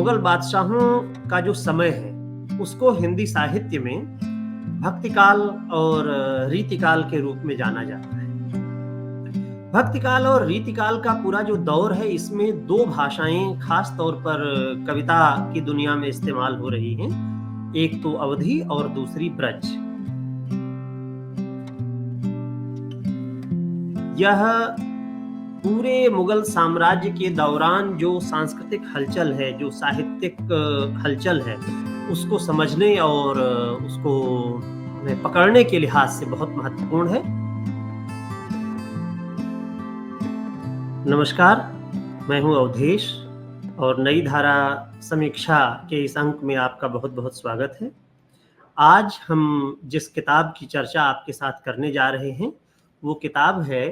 मुगल बादशाहों का जो समय है उसको हिंदी साहित्य में भक्तिकाल और रीतिकाल के रूप में जाना जाता है। भक्तिकाल और रीतिकाल का पूरा जो दौर है इसमें दो भाषाएं खास तौर पर कविता की दुनिया में इस्तेमाल हो रही हैं। एक तो अवधी और दूसरी ब्रज। यह पूरे मुगल साम्राज्य के दौरान जो सांस्कृतिक हलचल है, जो साहित्यिक हलचल है, उसको समझने और उसको पकड़ने के लिहाज से बहुत महत्वपूर्ण है। नमस्कार, मैं हूं अवधेश और नई धारा समीक्षा के इस अंक में आपका बहुत बहुत स्वागत है। आज हम जिस किताब की चर्चा आपके साथ करने जा रहे हैं वो किताब है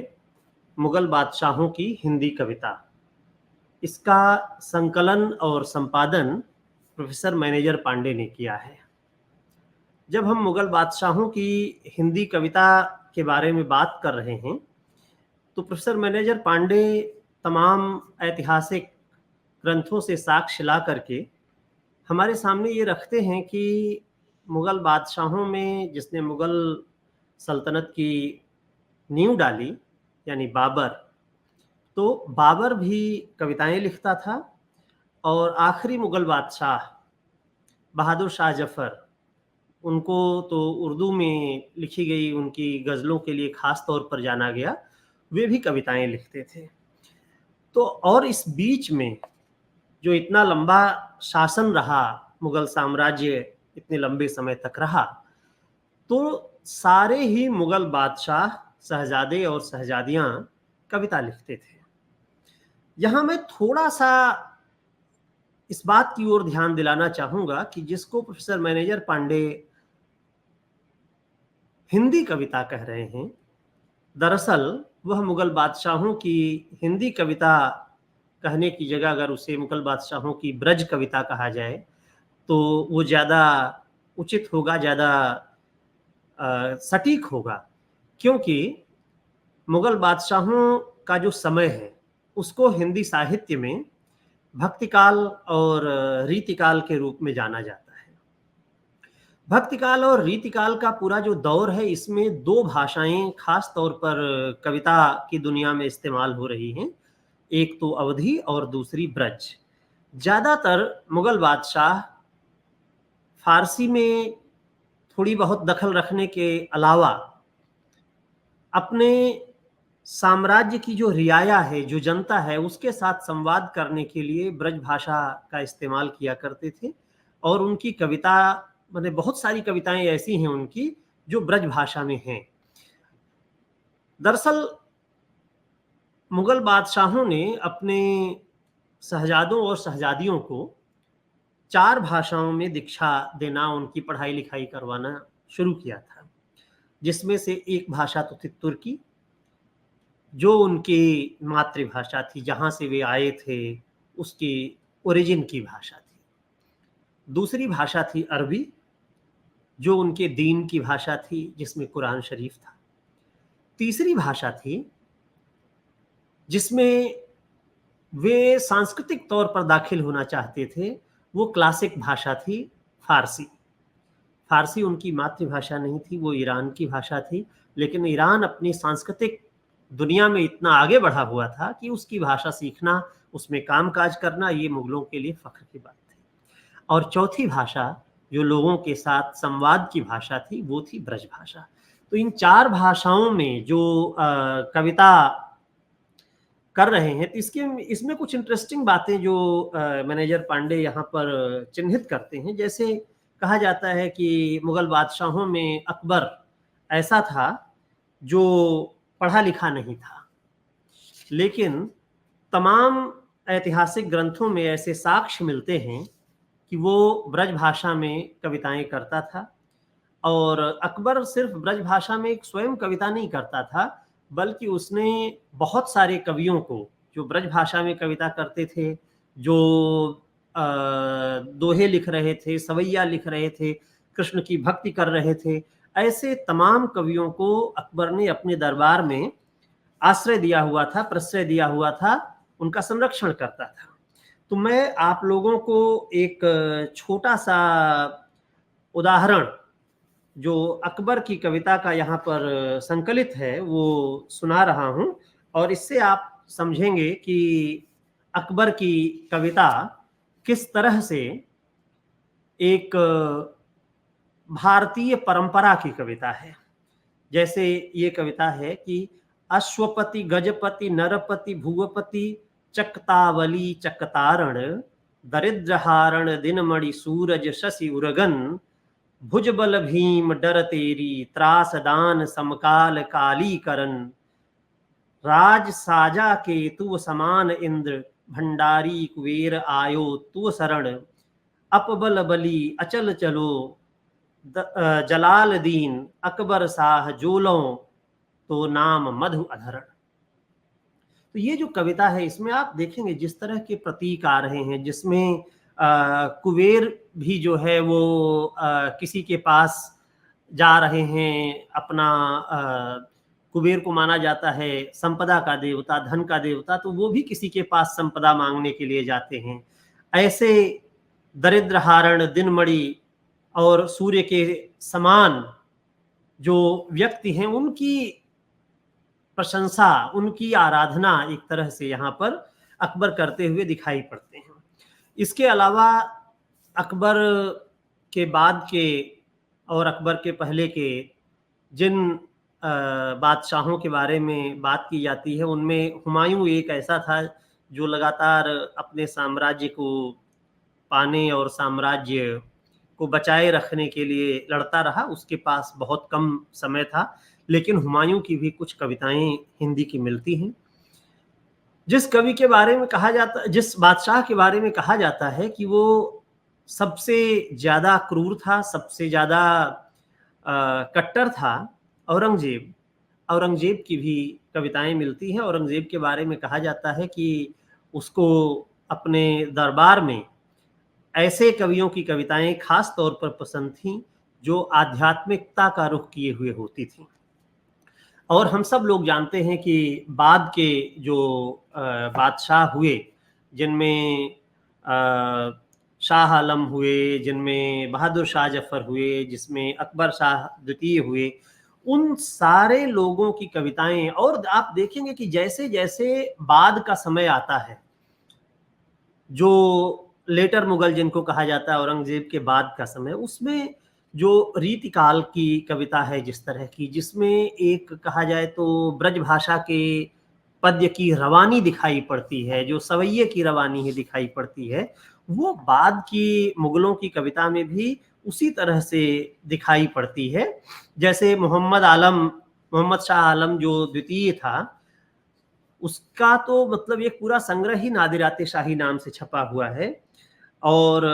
मुगल बादशाहों की हिंदी कविता। इसका संकलन और संपादन प्रोफेसर मैनेजर पांडे ने किया है। जब हम मुगल बादशाहों की हिंदी कविता के बारे में बात कर रहे हैं तो प्रोफेसर मैनेजर पांडे तमाम ऐतिहासिक ग्रंथों से साक्ष्य ला करके हमारे सामने ये रखते हैं कि मुगल बादशाहों में जिसने मुगल सल्तनत की नींव डाली यानी बाबर, तो बाबर भी कविताएं लिखता था और आखिरी मुगल बादशाह बहादुर शाह जफर, उनको तो उर्दू में लिखी गई उनकी गज़लों के लिए खास तौर पर जाना गया, वे भी कविताएं लिखते थे। तो और इस बीच में जो इतना लंबा शासन रहा, मुगल साम्राज्य इतने लंबे समय तक रहा, तो सारे ही मुगल बादशाह, शहजादे और शहजादियां कविता लिखते थे। यहां मैं थोड़ा सा इस बात की ओर ध्यान दिलाना चाहूंगा कि जिसको प्रोफेसर मैनेजर पांडे हिंदी कविता कह रहे हैं, दरअसल वह मुगल बादशाहों की हिंदी कविता कहने की जगह अगर उसे मुगल बादशाहों की ब्रज कविता कहा जाए तो वो ज़्यादा उचित होगा, ज़्यादा सटीक होगा, क्योंकि मुगल बादशाहों का जो समय है उसको हिंदी साहित्य में भक्तिकाल और रीतिकाल के रूप में जाना जाता है। भक्तिकाल और रीतिकाल का पूरा जो दौर है इसमें दो भाषाएं खास तौर पर कविता की दुनिया में इस्तेमाल हो रही हैं। एक तो अवधी और दूसरी ब्रज। ज़्यादातर मुगल बादशाह फारसी में थोड़ी बहुत दखल रखने के अलावा अपने साम्राज्य की जो रियाया है, जो जनता है, उसके साथ संवाद करने के लिए ब्रज भाषा का इस्तेमाल किया करते थे और उनकी कविता, मतलब बहुत सारी कविताएं ऐसी हैं उनकी जो ब्रज भाषा में हैं। दरअसल मुगल बादशाहों ने अपने शहजादों और शहजादियों को 4 भाषाओं में दीक्षा देना, उनकी पढ़ाई लिखाई करवाना शुरू किया था, जिसमें से एक भाषा तो थी तुर्की, जो उनकी मातृभाषा थी, जहाँ से वे आए थे उसकी ओरिजिन की भाषा थी। दूसरी भाषा थी अरबी, जो उनके दीन की भाषा थी, जिसमें कुरान शरीफ था। तीसरी भाषा थी जिसमें वे सांस्कृतिक तौर पर दाखिल होना चाहते थे, वो क्लासिक भाषा थी फारसी। फारसी उनकी मातृभाषा नहीं थी, वो ईरान की भाषा थी, लेकिन ईरान अपनी सांस्कृतिक दुनिया में इतना आगे बढ़ा हुआ था कि उसकी भाषा सीखना, उसमें कामकाज करना, ये मुगलों के लिए फख्र की बात थी। और चौथी भाषा जो लोगों के साथ संवाद की भाषा थी वो थी ब्रज भाषा। तो इन 4 भाषाओं में जो कविता कर रहे हैं, तो इसमें कुछ इंटरेस्टिंग बातें जो मैनेजर पांडे यहाँ पर चिन्हित करते हैं। जैसे कहा जाता है कि मुगल बादशाहों में अकबर ऐसा था जो पढ़ा लिखा नहीं था, लेकिन तमाम ऐतिहासिक ग्रंथों में ऐसे साक्ष्य मिलते हैं कि वो ब्रज भाषा में कविताएं करता था। और अकबर सिर्फ ब्रज भाषा में एक स्वयं कविता नहीं करता था, बल्कि उसने बहुत सारे कवियों को जो ब्रज भाषा में कविता करते थे, जो दोहे लिख रहे थे, सवैया लिख रहे थे, कृष्ण की भक्ति कर रहे थे, ऐसे तमाम कवियों को अकबर ने अपने दरबार में आश्रय दिया हुआ था, प्रश्रय दिया हुआ था, उनका संरक्षण करता था। तो मैं आप लोगों को एक छोटा-सा उदाहरण जो अकबर की कविता का यहाँ पर संकलित है, वो सुना रहा हूँ और इससे आप समझेंगे कि अकबर की कविता किस तरह से एक भारतीय परंपरा की कविता है। जैसे ये कविता है कि अश्वपति, गजपति, नरपति, भुवपति, चकतावली चकतारण, दरिद्रहारण दिनमणि सूरज शशि उरगन, भुजबल भीम डर तेरी, त्रास दान समकाल कालीकरण, राज साजा के तुव समान इंद्र, भंडारी कुबेर आयो तुव शरण, अपबल बली अचल चलो, जलाल दीन अकबर शाह जोलों, तो नाम मधु अधरण। तो ये जो कविता है इसमें आप देखेंगे जिस तरह के प्रतीक आ रहे हैं, जिसमें कुबेर भी जो है वो किसी के पास जा रहे हैं, अपना कुबेर को माना जाता है संपदा का देवता, धन का देवता, तो वो भी किसी के पास संपदा मांगने के लिए जाते हैं। ऐसे दरिद्रहारण, दिनमणि और सूर्य के समान जो व्यक्ति हैं, उनकी प्रशंसा, उनकी आराधना एक तरह से यहाँ पर अकबर करते हुए दिखाई पड़ते हैं। इसके अलावा अकबर के बाद के और अकबर के पहले के जिन बादशाहों के बारे में बात की जाती है, उनमें हुमायूं एक ऐसा था जो लगातार अपने साम्राज्य को पाने और साम्राज्य को बचाए रखने के लिए लड़ता रहा। उसके पास बहुत कम समय था, लेकिन हुमायूं की भी कुछ कविताएं हिंदी की मिलती हैं। जिस कवि के बारे में कहा जाता, जिस बादशाह के बारे में कहा जाता है कि वो सबसे ज्यादा क्रूर था, सबसे ज्यादा कट्टर था, औरंगजेब। औरंगजेब की भी कविताएं मिलती हैं। औरंगजेब के बारे में कहा जाता है कि उसको अपने दरबार में ऐसे कवियों की कविताएं खास तौर पर पसंद थीं जो आध्यात्मिकता का रुख किए हुए होती थीं। और हम सब लोग जानते हैं कि बाद के जो बादशाह हुए, जिनमें शाह आलम हुए, जिनमें बहादुर शाह जफर हुए, जिसमें अकबर शाह द्वितीय हुए, उन सारे लोगों की कविताएं, और आप देखेंगे कि जैसे जैसे बाद का समय आता है, जो लेटर मुगल जिनको कहा जाता है, औरंगजेब के बाद का समय, उसमें जो रीतिकाल की कविता है जिस तरह की, जिसमें एक कहा जाए तो ब्रज भाषा के पद्य की रवानी दिखाई पड़ती है, जो सवैये की रवानी ही दिखाई पड़ती है, वो बाद की मुगलों की कविता में भी उसी तरह से दिखाई पड़ती है। जैसे मोहम्मद शाह आलम जो द्वितीय था, उसका तो मतलब एक पूरा संग्रह ही नादिराते शाही नाम से छपा हुआ है। और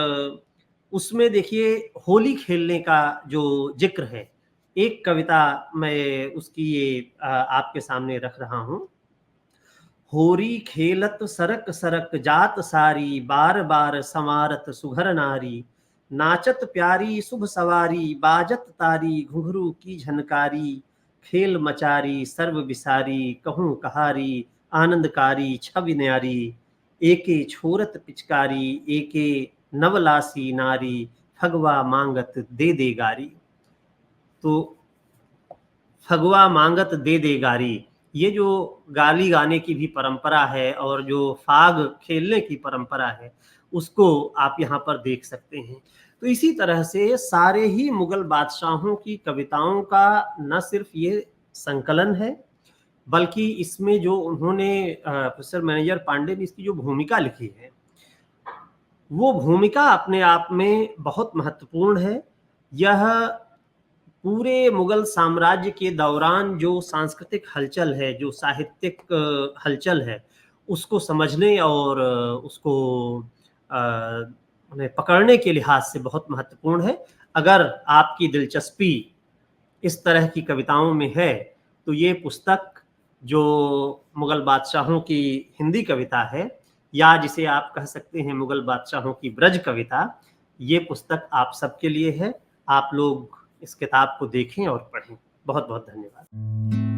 उसमें देखिए होली खेलने का जो जिक्र है, एक कविता मैं उसकी ये आपके सामने रख रहा हूं। होरी खेलत सरक सरक जात सारी, बार बार संवारत सुघर नारी, नाचत प्यारी शुभ सवारी, बाजत तारी घुंघरू की झनकारी, खेल मचारी सर्व बिसारी, कहूँ कहारी आनंदकारी छवि न्यारी, एके छोरत पिचकारी, एके नवलासी नारी, फगवा मांगत दे दे गारी। तो फगवा मांगत दे दे गारी, ये जो गाली गाने की भी परंपरा है और जो फाग खेलने की परंपरा है, उसको आप यहाँ पर देख सकते हैं। तो इसी तरह से सारे ही मुगल बादशाहों की कविताओं का न सिर्फ ये संकलन है, बल्कि इसमें जो उन्होंने प्रोफेसर मैनेजर पांडे ने इसकी जो भूमिका लिखी है, वो भूमिका अपने आप में बहुत महत्वपूर्ण है। यह पूरे मुगल साम्राज्य के दौरान जो सांस्कृतिक हलचल है, जो साहित्यिक हलचल है, उसको समझने और उसको उन्हें पकड़ने के लिहाज से बहुत महत्वपूर्ण है। अगर आपकी दिलचस्पी इस तरह की कविताओं में है, तो ये पुस्तक जो मुगल बादशाहों की हिंदी कविता है, या जिसे आप कह सकते हैं मुगल बादशाहों की ब्रज कविता, ये पुस्तक आप सबके लिए है। आप लोग इस किताब को देखें और पढ़ें। बहुत बहुत धन्यवाद।